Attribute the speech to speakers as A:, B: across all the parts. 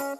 A: Good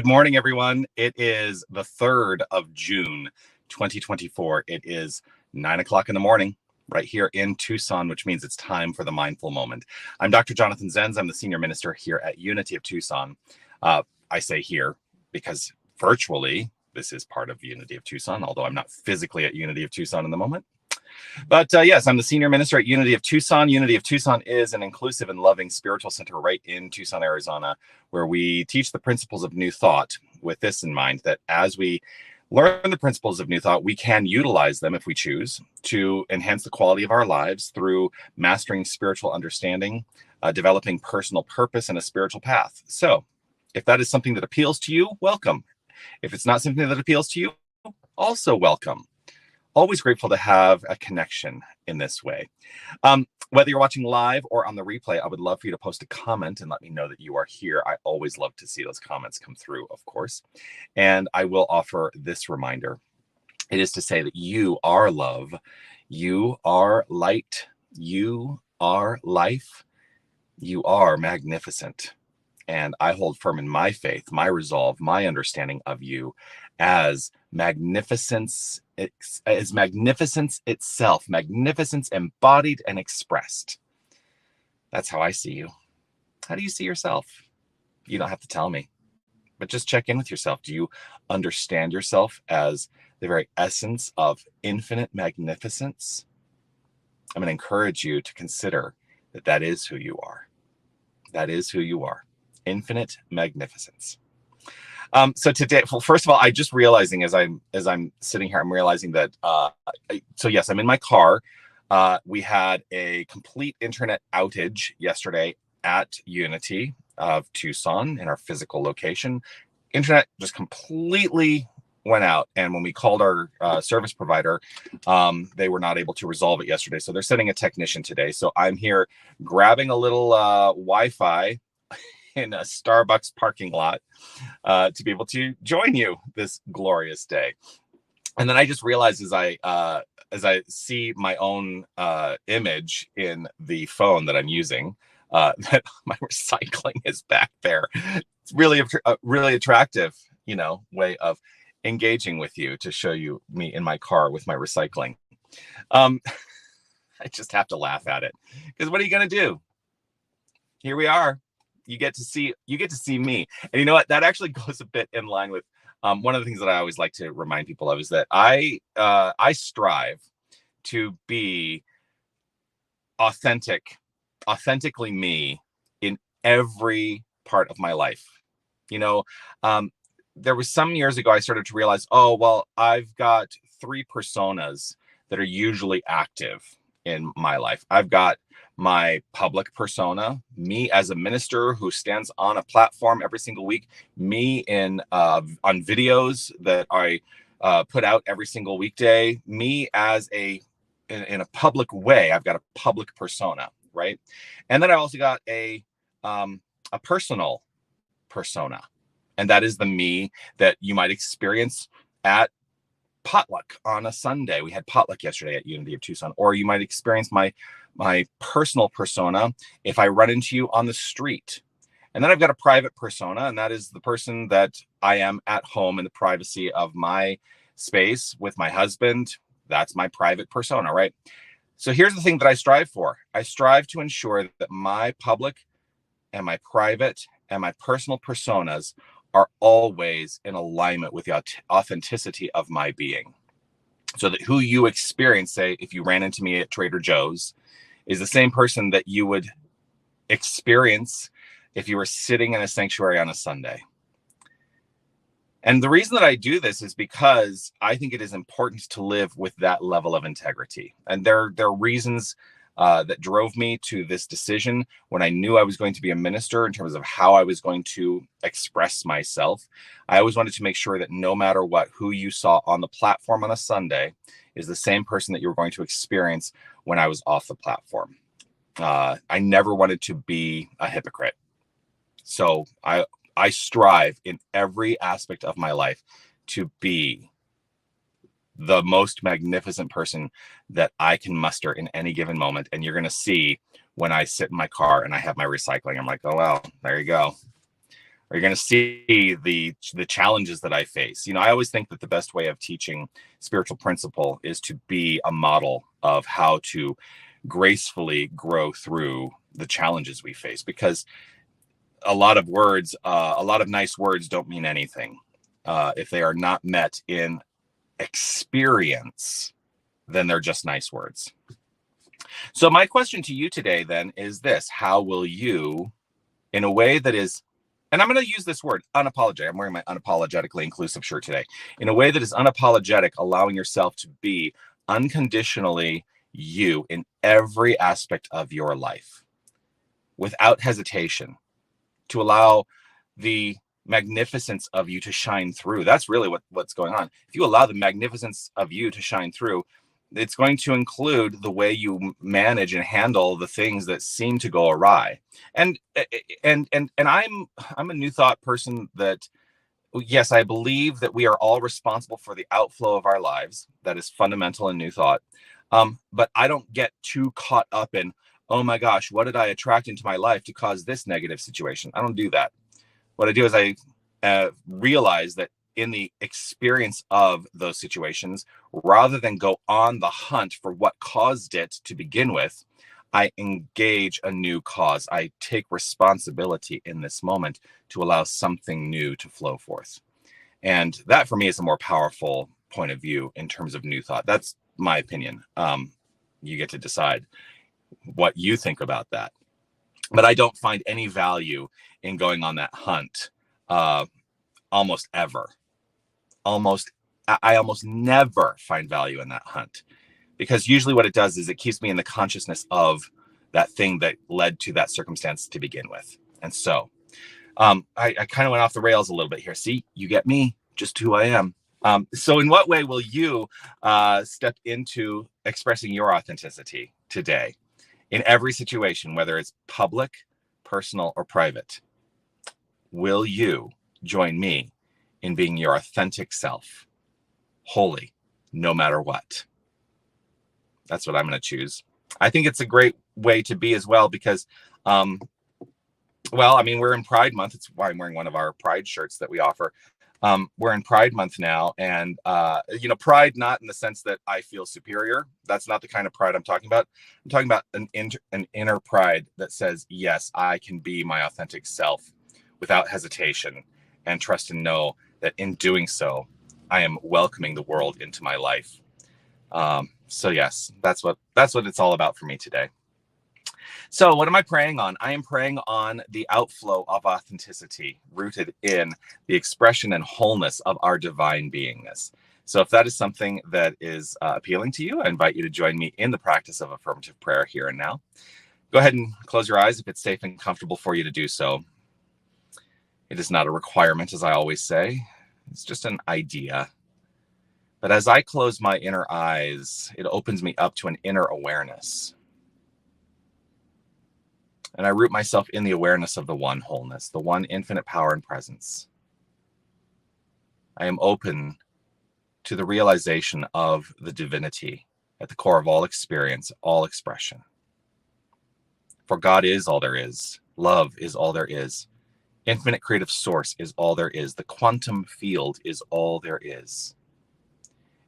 A: morning, everyone. It is the 3rd of June, 2024. It is 9 o'clock in the morning right here in Tucson, which means it's time for the mindful moment. I'm Dr. Jonathan Zenz. I'm the senior minister here at Unity of Tucson. I say here because virtually this is part of Unity of Tucson, although I'm not physically at Unity of Tucson in the moment. But yes, I'm the senior minister at Unity of Tucson. Unity of Tucson is an inclusive and loving spiritual center right in Tucson, Arizona, where we teach the principles of new thought with this in mind, that as we learn the principles of new thought, we can utilize them if we choose to enhance the quality of our lives through mastering spiritual understanding, developing personal purpose and a spiritual path. So if that is something that appeals to you, welcome. If it's not something that appeals to you, also welcome. Always grateful to have a connection in this way. Whether you're watching live or on the replay, I would love for you to post a comment and let me know that you are here. I always love to see those comments come through, of course. And I will offer this reminder. It is to say that you are love, you are light, you are life, you are magnificent. And I hold firm in my faith, my resolve, my understanding of you as magnificence, as magnificence itself, magnificence embodied and expressed. That's how I see you. How do you see yourself? You don't have to tell me, but just check in with yourself. Do you understand yourself as the very essence of infinite magnificence? I'm going to encourage you to consider that that is who you are. That is who you are. Infinite magnificence. So today, well, first of all, I just realizing as I'm sitting here, I'm realizing that, so yes, I'm in my car. We had a complete internet outage yesterday at Unity of Tucson in our physical location. Internet just completely went out. And when we called our service provider, they were not able to resolve it yesterday. So they're sending a technician today. So I'm here grabbing a little Wi-Fi in a Starbucks parking lot to be able to join you this glorious day. And then I just realized as I see my own image in the phone that I'm using, that my recycling is back there. It's really a really attractive, way of engaging with you, to show you me in my car with my recycling. I just have to laugh at it, because what are you going to do? Here we are. You get to see me. And you know what? That actually goes a bit in line with one of the things that I always like to remind people of, is that I strive to be authentically me in every part of my life. There was some years ago I started to realize, I've got 3 personas that are usually active in my life. I've got my public persona, me as a minister who stands on a platform every single week, me on videos that I put out every single weekday, me as in a public way. I've got a public persona, right? And then I also got a personal persona, and that is the me that you might experience at potluck on a Sunday. We had potluck yesterday at Unity of Tucson. Or you might experience my personal persona if I run into you on the street. And then I've got a private persona, and that is the person that I am at home in the privacy of my space with my husband. That's my private persona, right? So here's the thing that I strive for. I strive to ensure that my public and my private and my personal personas are always in alignment with the authenticity of my being. So that who you experience, say, if you ran into me at Trader Joe's, is the same person that you would experience if you were sitting in a sanctuary on a Sunday. And the reason that I do this is because I think it is important to live with that level of integrity. And there are reasons that drove me to this decision when I knew I was going to be a minister, in terms of how I was going to express myself. I always wanted to make sure that no matter what, who you saw on the platform on a Sunday is the same person that you're going to experience when I was off the platform. I never wanted to be a hypocrite. So I strive in every aspect of my life to be the most magnificent person that I can muster in any given moment. And you're going to see when I sit in my car and I have my recycling, I'm like, oh, well, there you go. Or you're going to see the challenges that I face. You know, I always think that the best way of teaching spiritual principle is to be a model of how to gracefully grow through the challenges we face, because a lot of words, a lot of nice words don't mean anything if they are not met in experience. Then they're just nice words. So my question to you today then is this: how will you, in a way that is, and I'm going to use this word, unapologetic. I'm wearing my unapologetically inclusive shirt today. In a way that is unapologetic, allowing yourself to be unconditionally you in every aspect of your life, without hesitation, to allow the magnificence of you to shine through. That's really what's going on. If you allow the magnificence of you to shine through, it's going to include the way you manage and handle the things that seem to go awry. And I'm a New Thought person that, yes, I believe that we are all responsible for the outflow of our lives. That is fundamental in New Thought. But I don't get too caught up in, oh my gosh, what did I attract into my life to cause this negative situation? I don't do that. What I do is I realize that in the experience of those situations, rather than go on the hunt for what caused it to begin with, I engage a new cause. I take responsibility in this moment to allow something new to flow forth. And that for me is a more powerful point of view in terms of New Thought. That's my opinion. You get to decide what you think about that. But I don't find any value in going on that hunt almost ever. I almost never find value in that hunt, because usually what it does is it keeps me in the consciousness of that thing that led to that circumstance to begin with. And so I kind of went off the rails a little bit here. See, you get me, just who I am. So in what way will you step into expressing your authenticity today in every situation, whether it's public, personal, or private? Will you join me in being your authentic self, holy, no matter what? That's what I'm going to choose. I think it's a great way to be as well, because, well, I mean, we're in Pride Month. It's why I'm wearing one of our Pride shirts that we offer. We're in Pride Month now, and you know, pride not in the sense that I feel superior. That's not the kind of pride I'm talking about. I'm talking about an inner pride that says, yes, I can be my authentic self without hesitation, and trust and know that in doing so, I am welcoming the world into my life. So yes, that's what it's all about for me today. So what am I praying on? I am praying on the outflow of authenticity rooted in the expression and wholeness of our divine beingness. So if that is something that is appealing to you, I invite you to join me in the practice of affirmative prayer here and now. Go ahead and close your eyes if it's safe and comfortable for you to do so. It is not a requirement, as I always say. It's just an idea. But as I close my inner eyes, it opens me up to an inner awareness. And I root myself in the awareness of the one wholeness, the one infinite power and presence. I am open to the realization of the divinity at the core of all experience, all expression. For God is all there is. Love is all there is. Infinite creative source is all there is. The quantum field is all there is.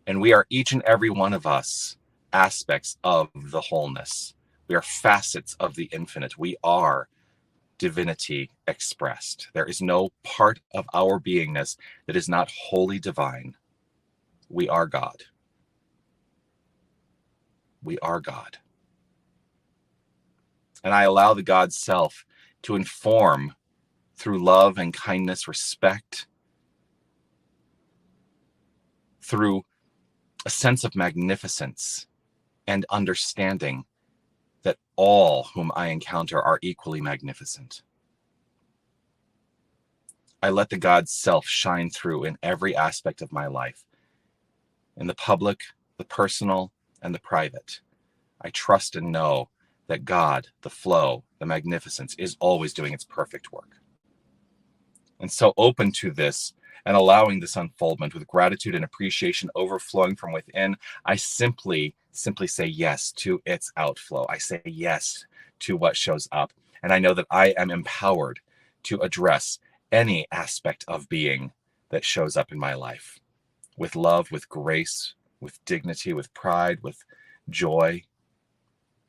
A: And we are, each and every one of us, aspects of the wholeness. We are facets of the infinite. We are divinity expressed. There is no part of our beingness that is not wholly divine. We are God. We are God. And I allow the God self to inform through love and kindness, respect, through a sense of magnificence and understanding that all whom I encounter are equally magnificent. I let the God self shine through in every aspect of my life, in the public, the personal, and the private. I trust and know that God, the flow, the magnificence is always doing its perfect work. And so open to this and allowing this unfoldment with gratitude and appreciation overflowing from within, I simply say yes to its outflow. I say yes to what shows up. And I know that I am empowered to address any aspect of being that shows up in my life with love, with grace, with dignity, with pride, with joy.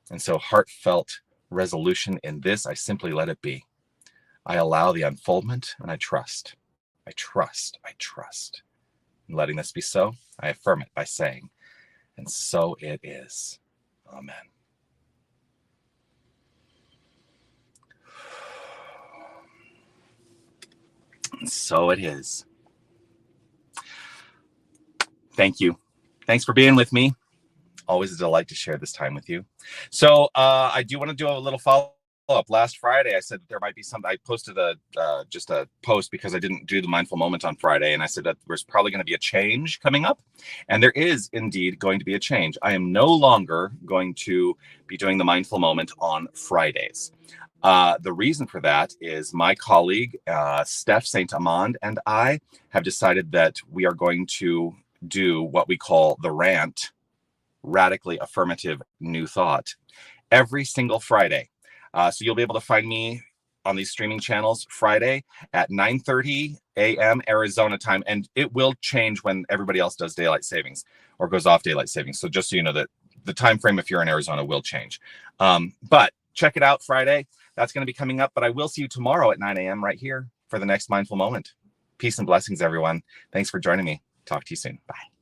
A: And so heartfelt resolution in this, I simply let it be. I allow the unfoldment and I trust. I trust. I trust. And letting this be so, I affirm it by saying, and so it is. Amen. And so it is. Thank you. Thanks for being with me. Always a delight to share this time with you. So I do want to do a little follow-up. Last Friday, I said that there might be some. I posted just a post because I didn't do the mindful moment on Friday, and I said that there's probably going to be a change coming up, and there is indeed going to be a change. I am no longer going to be doing the mindful moment on Fridays. The reason for that is my colleague Steph Saint Amand and I have decided that we are going to do what we call the rant, radically affirmative new thought, every single Friday. So you'll be able to find me on these streaming channels Friday at 9:30 a.m. Arizona time. And it will change when everybody else does daylight savings or goes off daylight savings. So just so you know that the time frame, if you're in Arizona, will change. But check it out Friday. That's going to be coming up. But I will see you tomorrow at 9 a.m. right here for the next mindful moment. Peace and blessings, everyone. Thanks for joining me. Talk to you soon. Bye.